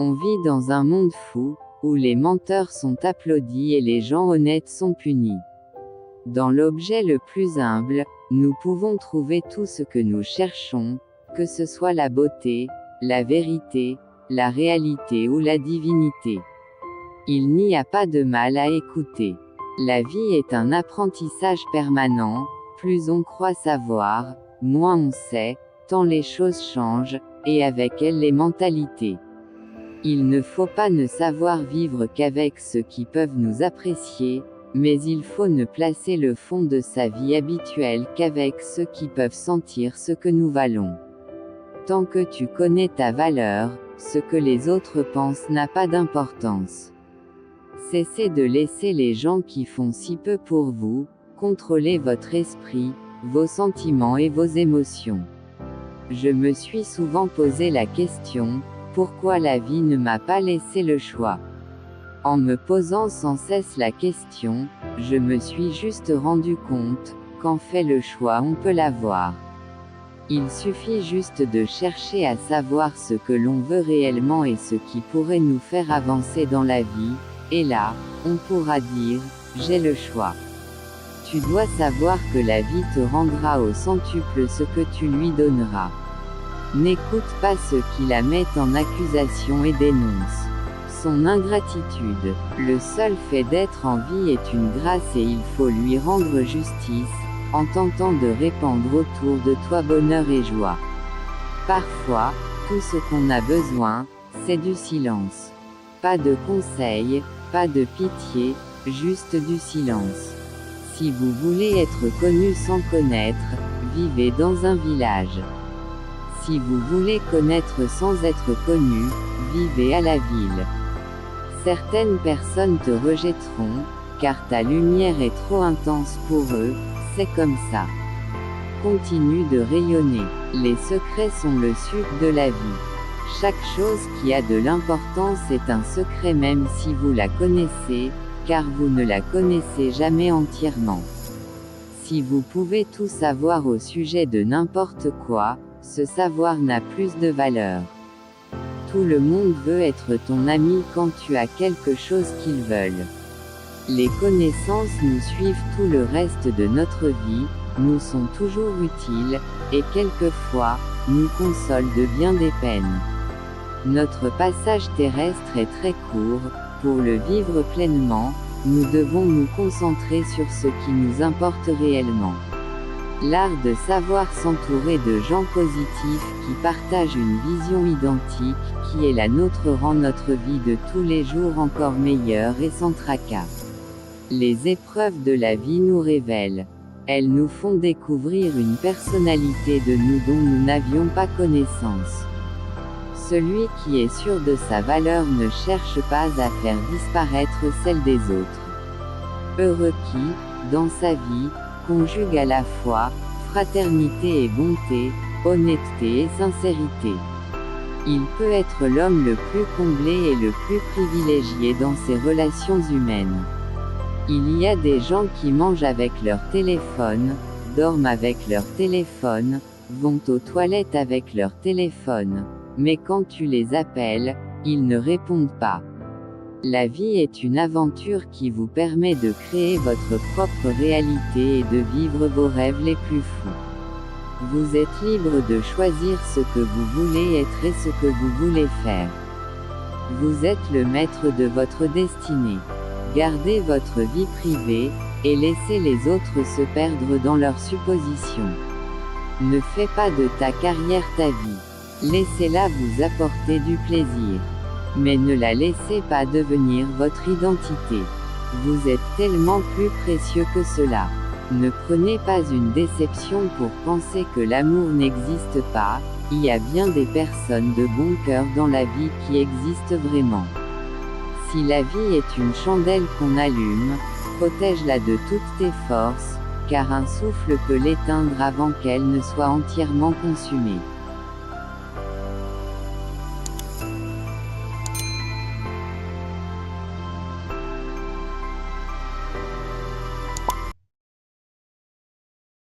On vit dans un monde fou, où les menteurs sont applaudis et les gens honnêtes sont punis. Dans l'objet le plus humble, nous pouvons trouver tout ce que nous cherchons, que ce soit la beauté, la vérité, la réalité ou la divinité. Il n'y a pas de mal à écouter. La vie est un apprentissage permanent, plus on croit savoir, moins on sait, tant les choses changent, et avec elles les mentalités. Il ne faut pas ne savoir vivre qu'avec ceux qui peuvent nous apprécier, mais il faut ne placer le fond de sa vie habituelle qu'avec ceux qui peuvent sentir ce que nous valons. Tant que tu connais ta valeur, ce que les autres pensent n'a pas d'importance. Cessez de laisser les gens qui font si peu pour vous, contrôler votre esprit, vos sentiments et vos émotions. Je me suis souvent posé la question, pourquoi la vie ne m'a pas laissé le choix? En me posant sans cesse la question, je me suis juste rendu compte, qu'en fait le choix on peut l'avoir. Il suffit juste de chercher à savoir ce que l'on veut réellement et ce qui pourrait nous faire avancer dans la vie, et là, on pourra dire, j'ai le choix. Tu dois savoir que la vie te rendra au centuple ce que tu lui donneras. N'écoute pas ceux qui la mettent en accusation et dénoncent son ingratitude. Le seul fait d'être en vie est une grâce et il faut lui rendre justice, en tentant de répandre autour de toi bonheur et joie. Parfois, tout ce qu'on a besoin, c'est du silence. Pas de conseils, pas de pitié, juste du silence. Si vous voulez être connu sans connaître, vivez dans un village. Si vous voulez connaître sans être connu, vivez à la ville. Certaines personnes te rejetteront, car ta lumière est trop intense pour eux, c'est comme ça. Continue de rayonner. Les secrets sont le sucre de la vie. Chaque chose qui a de l'importance est un secret même si vous la connaissez, car vous ne la connaissez jamais entièrement. Si vous pouvez tout savoir au sujet de n'importe quoi, ce savoir n'a plus de valeur. Tout le monde veut être ton ami quand tu as quelque chose qu'ils veulent. Les connaissances nous suivent tout le reste de notre vie, nous sont toujours utiles, et quelquefois, nous consolent de bien des peines. Notre passage terrestre est très court, pour le vivre pleinement, nous devons nous concentrer sur ce qui nous importe réellement. L'art de savoir s'entourer de gens positifs qui partagent une vision identique, qui est la nôtre rend notre vie de tous les jours encore meilleure et sans tracas. Les épreuves de la vie nous révèlent. Elles nous font découvrir une personnalité de nous dont nous n'avions pas connaissance. Celui qui est sûr de sa valeur ne cherche pas à faire disparaître celle des autres. Heureux qui, dans sa vie, conjugue à la fois fraternité et bonté, honnêteté et sincérité. Il peut être l'homme le plus comblé et le plus privilégié dans ses relations humaines. Il y a des gens qui mangent avec leur téléphone, dorment avec leur téléphone, vont aux toilettes avec leur téléphone, mais quand tu les appelles, ils ne répondent pas. La vie est une aventure qui vous permet de créer votre propre réalité et de vivre vos rêves les plus fous. Vous êtes libre de choisir ce que vous voulez être et ce que vous voulez faire. Vous êtes le maître de votre destinée. Gardez votre vie privée, et laissez les autres se perdre dans leurs suppositions. Ne fais pas de ta carrière ta vie. Laissez-la vous apporter du plaisir. Mais ne la laissez pas devenir votre identité. Vous êtes tellement plus précieux que cela. Ne prenez pas une déception pour penser que l'amour n'existe pas, il y a bien des personnes de bon cœur dans la vie qui existent vraiment. Si la vie est une chandelle qu'on allume, protège-la de toutes tes forces, car un souffle peut l'éteindre avant qu'elle ne soit entièrement consumée.